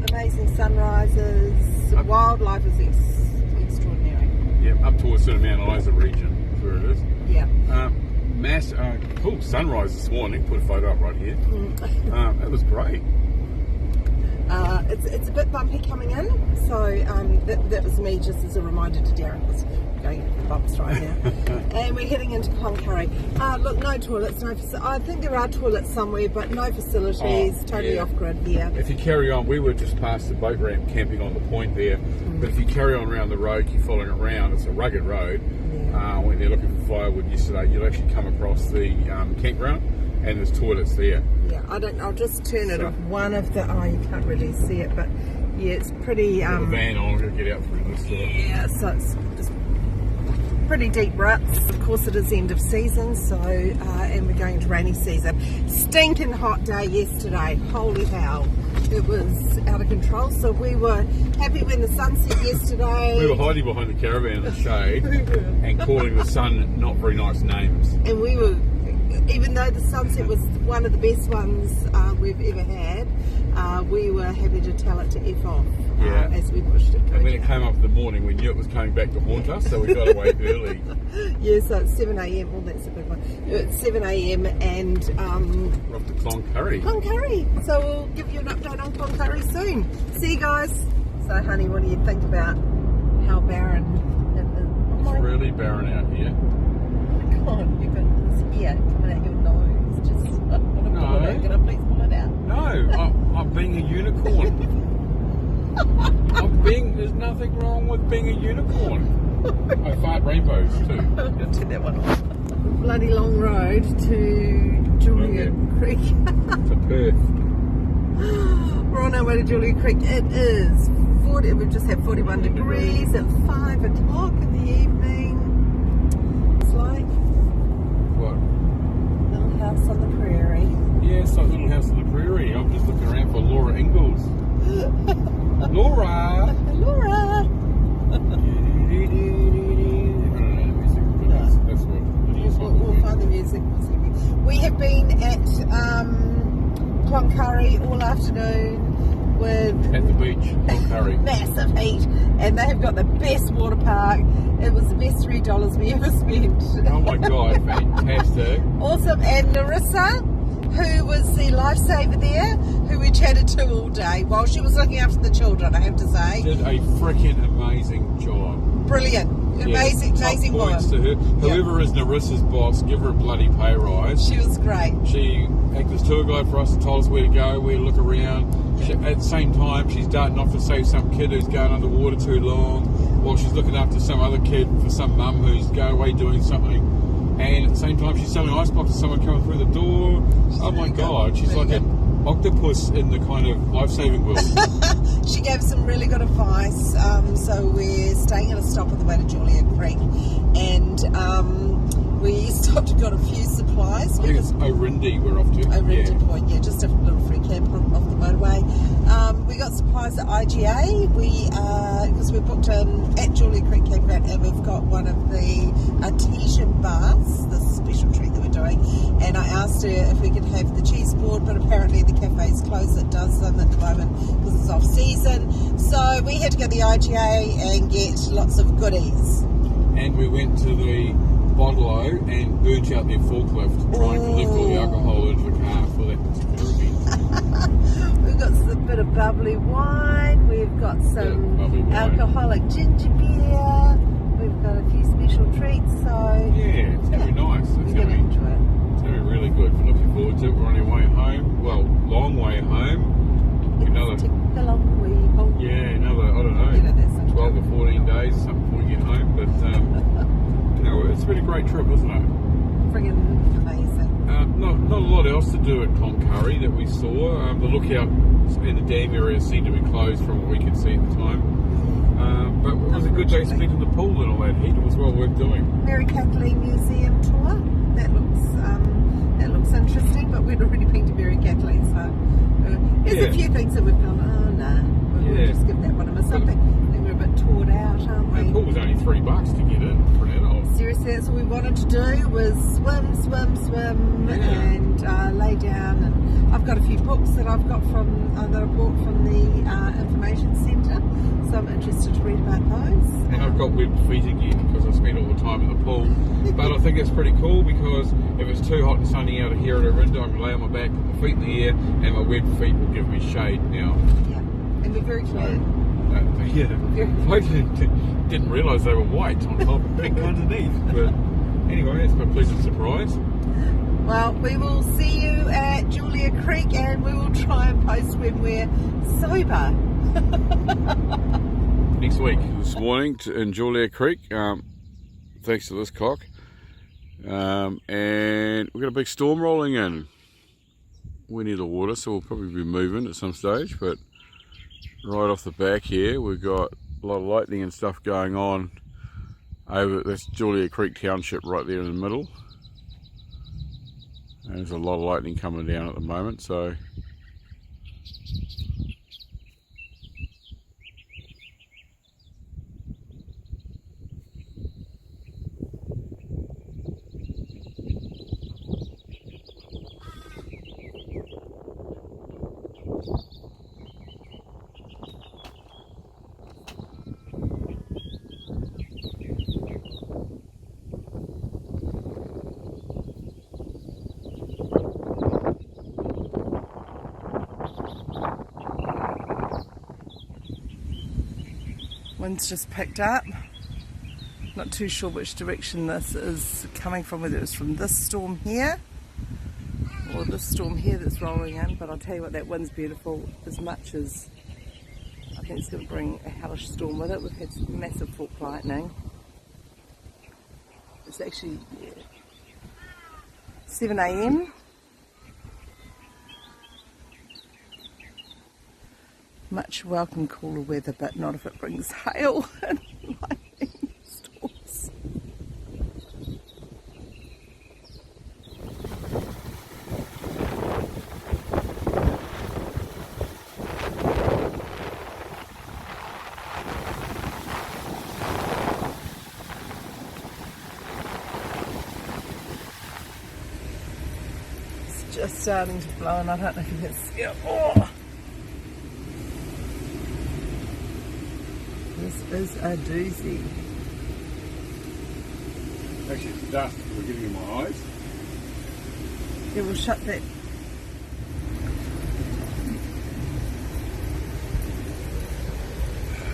amazing sunrises. Wildlife is extraordinary. Yeah, up towards sort of Mount Isa region, is where it is. Yeah. Cool sunrise this morning. Put a photo up right here. That was great. It's a bit bumpy coming in, so that was me just as a reminder to Darren. Was going into the bumps right now. And we're heading into Cloncurry. Look, no toilets, I think there are toilets somewhere, but no facilities, totally off-grid here. If you carry on, we were just past the boat ramp camping on the point there, but if you carry on around the road, keep following it around, it's a rugged road. When they're looking for firewood yesterday, you'll actually come across the campground, and there's toilets there. Yeah, I'll just turn it off. One of the, you can't really see it, but yeah, it's pretty... the van on, I'm going to get out through this door. Yeah, so it's just pretty deep ruts. Of course, it is end of season, so and we're going into rainy season. Stinking hot day yesterday. Holy hell. It was out of control, so we were happy when the sun set yesterday. We were hiding behind the caravan in the shade and calling the sun not very nice names. And we were, even though the sunset was one of the best ones we've ever had, we were happy to tell it to F off as we pushed it. And when it came up in the morning, we knew it was coming back to haunt us, so we got away early. Yeah, so it's 7 a.m. Well, that's a big one. It's 7 a.m. and we're off to Cloncurry. Cloncurry. So we'll give you an update on Cloncurry soon. See you guys. So, honey, what do you think about how barren it is? It's really barren out here. God, you've got this ear coming out your nose. Just, can I please pull it out? No, I'm being a unicorn. There's nothing wrong with being a unicorn. I fart rainbows too. I'm going to turn that one off. Bloody long road to Julia Creek. To Perth. We're on our way to Julia Creek. It is 40, we've just had 41 degrees at 5 o'clock in the evening. It's like what? Little House on the Prairie. Yeah, it's like Little House on the Prairie. I'm just looking around for Laura Ingalls. Laura! Laura! I don't know the music, but that's what we'll find the music. We have been at Cloncurry all afternoon with... At the beach, Cloncurry. Massive heat. And they have got the best water park. It was the best $3 we ever spent. Oh my God, fantastic. Awesome. And Narissa, who was the lifesaver there, who we chatted to all day while she was looking after the children, I have to say. Did a freaking amazing job. Brilliant. Amazing woman. Points to her. Whoever is Narissa's boss, give her a bloody pay rise. She was great. She acted as tour guide for us and told us where to go, where to look around. At the same time, she's darting off to save some kid who's going underwater too long, while she's looking after some other kid for some mum who's going away doing something. And at the same time, she's selling ice blocks to someone coming through the door. Oh my God, she's like an octopus in the kind of life-saving world. She gave some really good advice. So we're staying at a stop on the way to Julia Creek, and we stopped and got a few supplies. I think it's Orindi we're off to. Orindi Point, yeah, just a little free camp off the motorway. We got supplies at IGA. Because we're booked in at Julia Creek Campground, and we've got one of the artesian baths, the special treat that we're doing. And I asked her if we could have the cheese board, but apparently the cafe's closed. It does them at the moment because it's off season. So we had to go to the IGA and get lots of goodies. And we went to the Bottle-O and burnt out their forklift trying to lift all the alcohol into the car for that particular event. We've got a bit of bubbly wine, we've got some alcoholic ginger beer, we've got a few special treats, so... Yeah, it's going to be nice. It's going to enjoy it. It's going to be really good. We're looking forward to it. We're on our way home. Well, long way home. Take the long way home. Yeah, another, I don't know, 12 or 14 days or something before we get home. But, it's been a great trip, isn't it? Friggin' amazing. Not a lot else to do at Cloncurry that we saw. The lookout in the dam area seemed to be closed from what we could see at the time. But it was a good day spent in the pool and all that heat. It was well worth doing. McKinley Museum tour. That looks interesting, but we'd already been to McKinley, so there's a few things that we've gone, we'll just give that one a miss. I think we're a bit toured out, aren't we? The pool was only $3 to get in for an adult. seriously, that's all we wanted to do was swim, and lay down. And I've got a few books that I've got that I bought from the information centre, so I'm interested to read about those. And I've got webbed feet again because I spent all the time in the pool. But I think it's pretty cool because if it's too hot and sunny out here at a window, I can lay on my back, put my feet in the air, and my webbed feet will give me shade now. Yeah, and they're very cute. I didn't realise they were white on top and pink underneath. But anyway, it's been a pleasant surprise. Well, we will see you at Julia Creek, and we will try and post when we're sober. Next week. This morning in Julia Creek, thanks to this cock, and we've got a big storm rolling in. We need the water, so we'll probably be moving at some stage, but right off the back here we've got a lot of lightning and stuff going on over, that's Julia Creek Township right there in the middle. And there's a lot of lightning coming down at the moment, so Wind's just picked up. Not too sure which direction this is coming from, whether it's from this storm here or this storm here that's rolling in, but I'll tell you what, that wind's beautiful as much as I think it's going to bring a hellish storm with it. We've had some massive fork lightning. It's actually 7 AM. Much welcome cooler weather, but not if it brings hail and lightning storms. It's just starting to blow, and I don't know if you can see it. Oh! This is a doozy. actually it's dust we're getting in my eyes. Yeah, we'll shut that.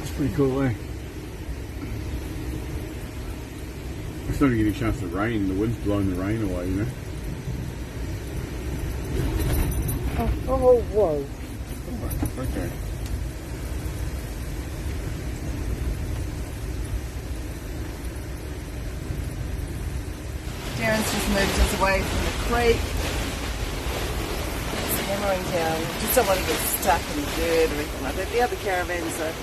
It's pretty cool, eh? It's not even getting a chance to rain. The wind's blowing the rain away, you know. Oh, whoa. Okay. Darren's just moved us away from the creek. It's hammering down. Just don't want to get stuck in the dirt or anything like that. The other caravans are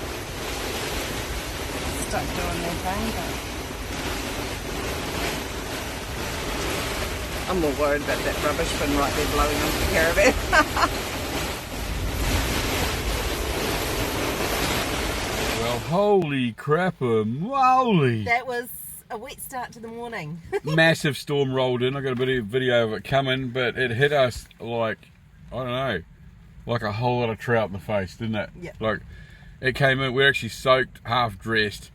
stuck doing their thing, but I'm more worried about that rubbish bin right there blowing onto the caravan. Well, holy crap-a-moly. That was a wet start to the morning. Massive storm rolled in. I got a bit of video of it coming, but it hit us like, I don't know, like a whole lot of trout in the face, didn't it? Yeah. Like, it came in, we're actually soaked, half dressed.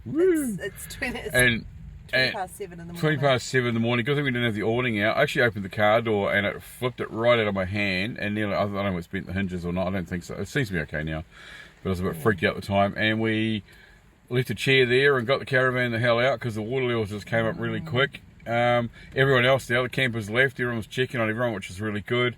Woo! It's 20 past 7 in the morning. 20 past 7 in the morning. Good thing we didn't have the awning out. I actually opened the car door and it flipped it right out of my hand, and nearly, I don't know if it's bent the hinges or not. I don't think so. It seems to be okay now, but I was a bit freaked out at the time. And we left a chair there and got the caravan the hell out because the water levels just came up really quick. Everyone else, the other campers left. Everyone was checking on everyone, which is really good.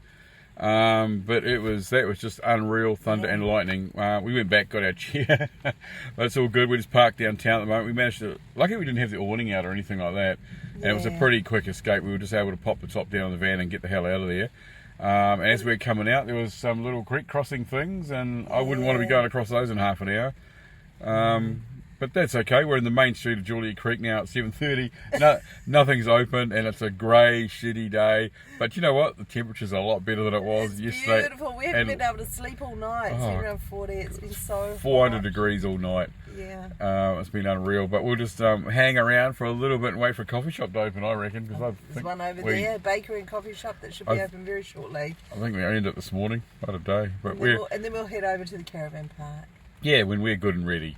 But that was just unreal thunder and lightning. We went back, got our chair, but it's all good. We just parked downtown at the moment. We managed to, luckily we didn't have the awning out or anything like that, and it was a pretty quick escape. We were just able to pop the top down on the van and get the hell out of there. And as we were coming out, there was some little creek crossing things, and I wouldn't want to be going across those in half an hour. But that's okay. We're in the main street of Julia Creek now at 7:30. Nothing's open, and it's a grey, shitty day. But you know what? The temperature's a lot better than it was yesterday. Beautiful. We haven't been able to sleep all night. It's been around 40. It's been so 400 hot. degrees all night. Yeah. It's been unreal. But we'll just hang around for a little bit and wait for a coffee shop to open, I reckon. Because There's one over there, bakery and coffee shop that should be open very shortly. I think we owned it this morning. What a day. But and then we'll head over to the caravan park. Yeah, when we're good and ready.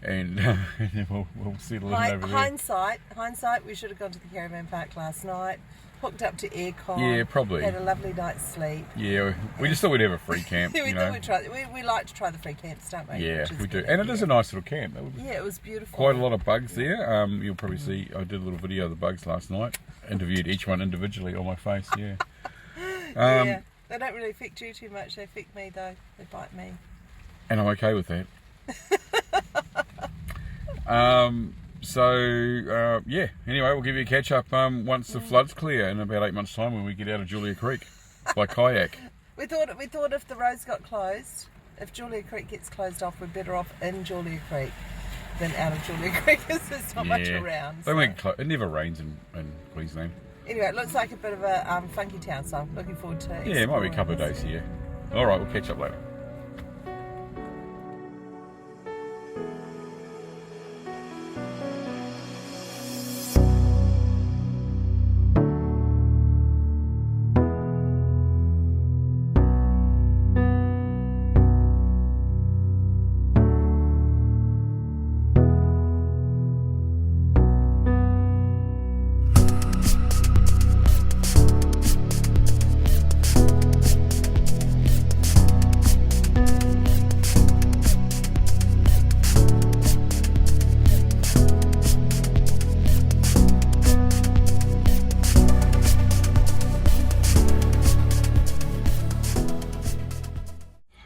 And then we'll settle in over there. Hindsight, we should have gone to the caravan park last night, hooked up to aircon. Yeah, probably. Had a lovely night's sleep. Yeah, we just thought we'd have a free camp. We thought we'd try. We like to try the free camps, don't we? Yeah, we do. And it is a nice little camp. Yeah, it was beautiful. Quite a lot of bugs there. You'll probably see, I did a little video of the bugs last night. Interviewed each one individually on my face, yeah. Yeah, they don't really affect you too much. They affect me though. They bite me. And I'm okay with that. Yeah, anyway, we'll give you a catch up once the flood's clear in about 8 months' time when we get out of Julia Creek by kayak. We thought if the roads got closed, if Julia Creek gets closed off, we're better off in Julia Creek than out of Julia Creek because there's not much around. So. It never rains in Queensland. Anyway, it looks like a bit of a funky town, so I'm looking forward to it. Yeah, it might be a couple of days here. Alright, we'll catch up later.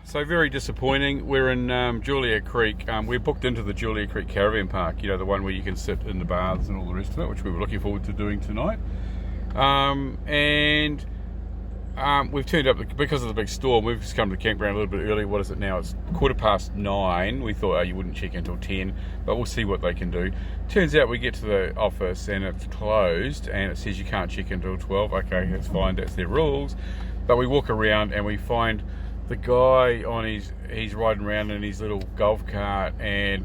So very disappointing. We're in Julia Creek. We're booked into the Julia Creek Caravan Park, you know, the one where you can sit in the baths and all the rest of it, which we were looking forward to doing tonight. We've turned up, because of the big storm, we've just come to the campground a little bit early. What is it now? It's 9:15. We thought, you wouldn't check until 10, but we'll see what they can do. Turns out we get to the office and it's closed and it says you can't check until 12. Okay, that's fine, that's their rules. But we walk around and we find the guy he's riding around in his little golf cart, and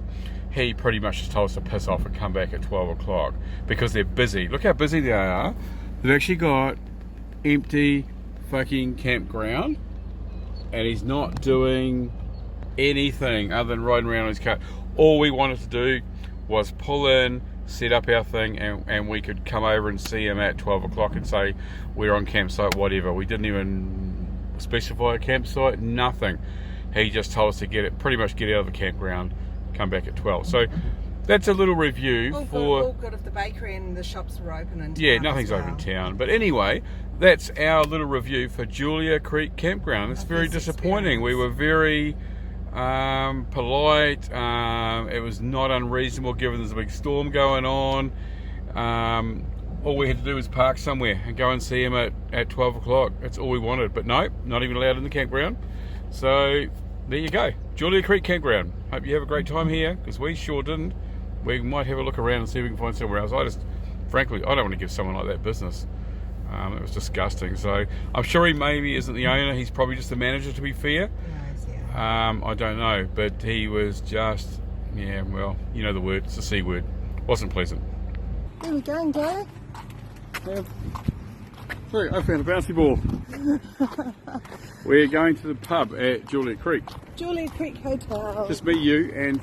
he pretty much just told us to piss off and come back at 12 o'clock because they're busy. Look how busy they are. They've actually got empty fucking campground and he's not doing anything other than riding around in his car. All we wanted to do was pull in, set up our thing, and we could come over and see him at 12 o'clock and say we're on campsite, whatever. We didn't even specify a campsite, nothing. He just told us to pretty much get out of the campground, come back at 12. So that's a little review all good if the bakery and the shops were open in town. Yeah, nothing's open in town. But anyway, that's our little review for Julia Creek Campground. It's very disappointing. We were very polite. It was not unreasonable given there's a big storm going on. All we had to do was park somewhere and go and see him at 12 o'clock. That's all we wanted. But no, not even allowed in the campground. So there you go. Julia Creek Campground. Hope you have a great time here, because we sure didn't. We might have a look around and see if we can find somewhere else. Frankly, I don't want to give someone like that business. It was disgusting. So I'm sure he maybe isn't the owner. He's probably just the manager, to be fair. I don't know. But he was just, yeah, well, you know the word. It's a C word. Wasn't pleasant. Where are we going, Gary? Look, I found a bouncy ball. We're going to the pub at Julia Creek. Julia Creek Hotel. Just me, you, and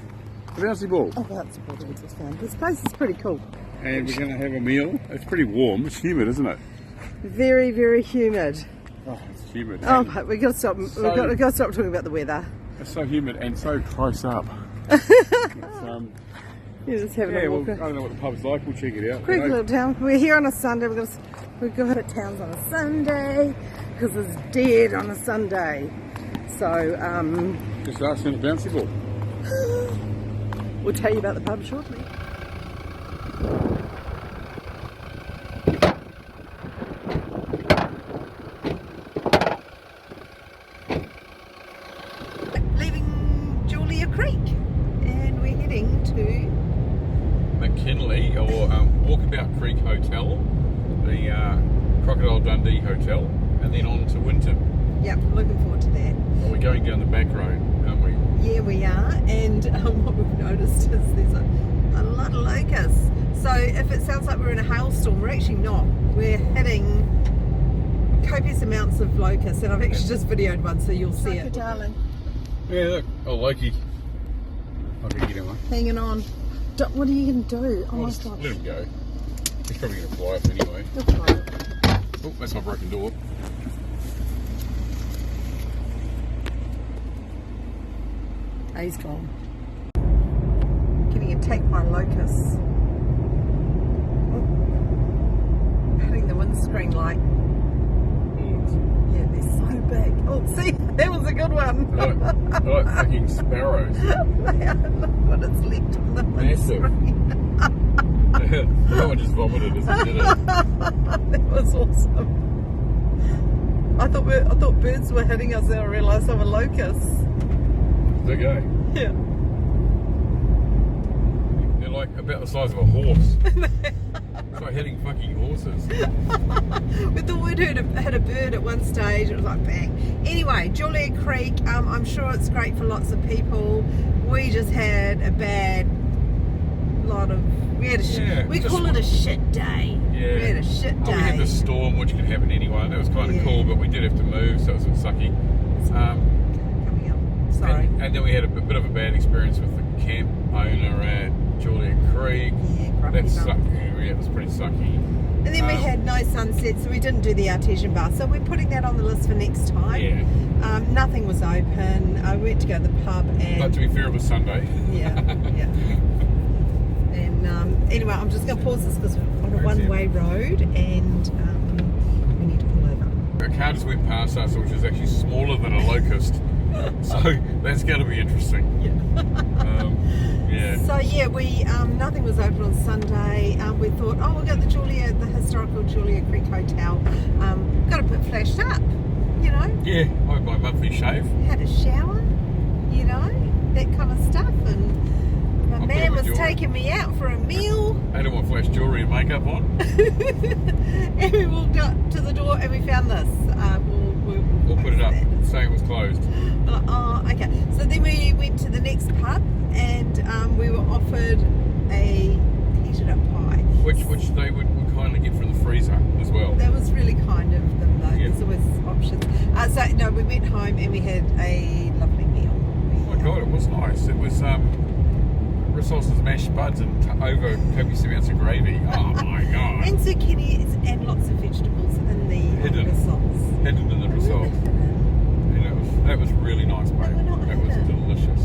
a bouncy ball. Oh, bouncy ball, we just found. This place is pretty cool. And we're going to have a meal. It's pretty warm. It's humid, isn't it? Very, very humid. Oh, it's humid. Oh, but we've got to stop. We've got to stop talking about the weather. It's so humid and so close up. You're just having a walk. I don't know what the pub's like. We'll check it out. Creek little town. We're here on a Sunday. We've got to towns on a Sunday because it's dead on a Sunday. So just asking a bouncy ball. We'll tell you about the pub shortly. Leaving Julia Creek, and we're heading to McKinley or Walkabout Creek Hotel, the Crocodile Dundee Hotel, and then on to Winton. Yep, looking forward to that. Well, we're going down the back road, aren't we? Yeah, we are, and what we've noticed is there's a lot of locusts. So if it sounds like we're in a hailstorm, we're actually not. We're hitting copious amounts of locusts, and I've actually just videoed one, so you'll see it. Darling. Yeah, look. Oh, Loki. I can get him one. Hanging on. What are you going to do? Oh my Just gosh. let him go. He's probably going to fly up anyway. He'll fly up. Oh, that's my broken door. He's gone. Getting attacked by locusts. Oh. Hitting the windscreen light. Yeah, they're so big. Oh, see, that was a good one. They're like fucking sparrows. They are. Look what it's left on the windscreen. No one just vomited as it did it. That was awesome. I thought birds were hitting us, and I realised they were locusts. There you go. Yeah. They're like about the size of a horse. It's like hitting fucking horses. We thought we'd hit a bird at one stage. It was like bang. Anyway, Julia Creek. I'm sure it's great for lots of people. We just had a bad lot of. We call it a shit day. Yeah. We had a shit day. We had the storm, which could happen anyway. That was kind of cool, but we did have to move, so it was a bit sucky. Coming up. Sorry. And then we had a bit of a bad experience with the camp owner at Julia Creek. Yeah, that sucked. Yeah, it was pretty sucky. And then we had no sunset, so we didn't do the artesian bath. So we're putting that on the list for next time. Yeah. Nothing was open. We went to go to the pub, and but to be fair, it was Sunday. Yeah. And anyway, I'm just going to pause this because we're on a one-way road, and we need to pull over. A car just went past us, which is actually smaller than a locust. So that's going to be interesting. Yeah. So yeah, we nothing was open on Sunday. We thought, we'll go to the historical Julia Creek Hotel. Got to put flashed up, you know. Yeah, I had my monthly shave. Had a shower, you know, that kind of stuff, and my man was taking me out for a meal. I had all my flash jewellery and makeup on. And we walked up to the door and we found this. We'll put it up, saying it was closed. Oh, okay. So then we went to the next pub, and we were offered a heated up pie. Which they would kindly get from the freezer as well. That was really kind of them, though. Yeah. There's always options. So, no, we went home and we had a lovely meal. Oh my God, it was nice. It was rissoles, mashed buds, and over copious amounts of gravy. Oh my God. And zucchini and lots of vegetables in the rissoles. Hidden in the rissoles. And that was really nice, babe. It was delicious.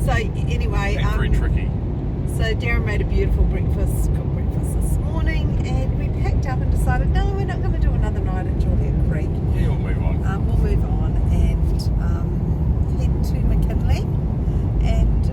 So anyway, and very tricky. So Darren made a beautiful cooked breakfast this morning, and we packed up and decided, no, we're not going to do another night at Julia Creek. Yeah, we'll move on. We'll move on and head to McKinley and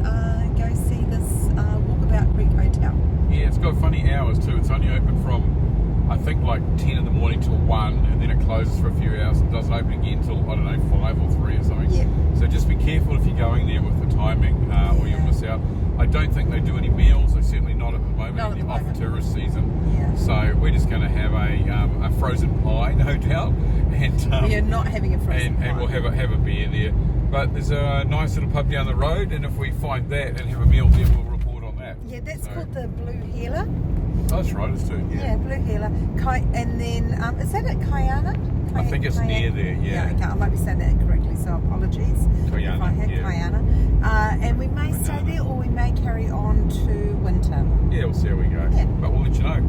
go see this Walkabout Creek Hotel. Yeah, it's got funny hours too. It's only open from, I think, like 10 in the morning till 1, and then it closes for a few hours and doesn't open again till, I don't know, 5 or 3 or something. Yeah. So just be careful if you're going there with the timing, or you'll miss out. I don't think they do any meals. They're certainly not at the moment in the off-tourist season. Yeah. So we're just going to have a frozen pie, no doubt. And we are not having a frozen pie. And we'll have a beer there. But there's a nice little pub down the road, and if we find that and have a meal there, we'll report on that. Yeah, that's called the Blue Healer. Oh, that's right, it's too. Yeah, Blue Healer. And then, is that at Kayana? I think it's near there, yeah. Okay, I might be saying that incorrectly, so apologies. Kayana, if I had Kayana. And we may stay there, or we may carry on to Winton. Yeah, we'll see how we go. Yeah. But we'll let you know.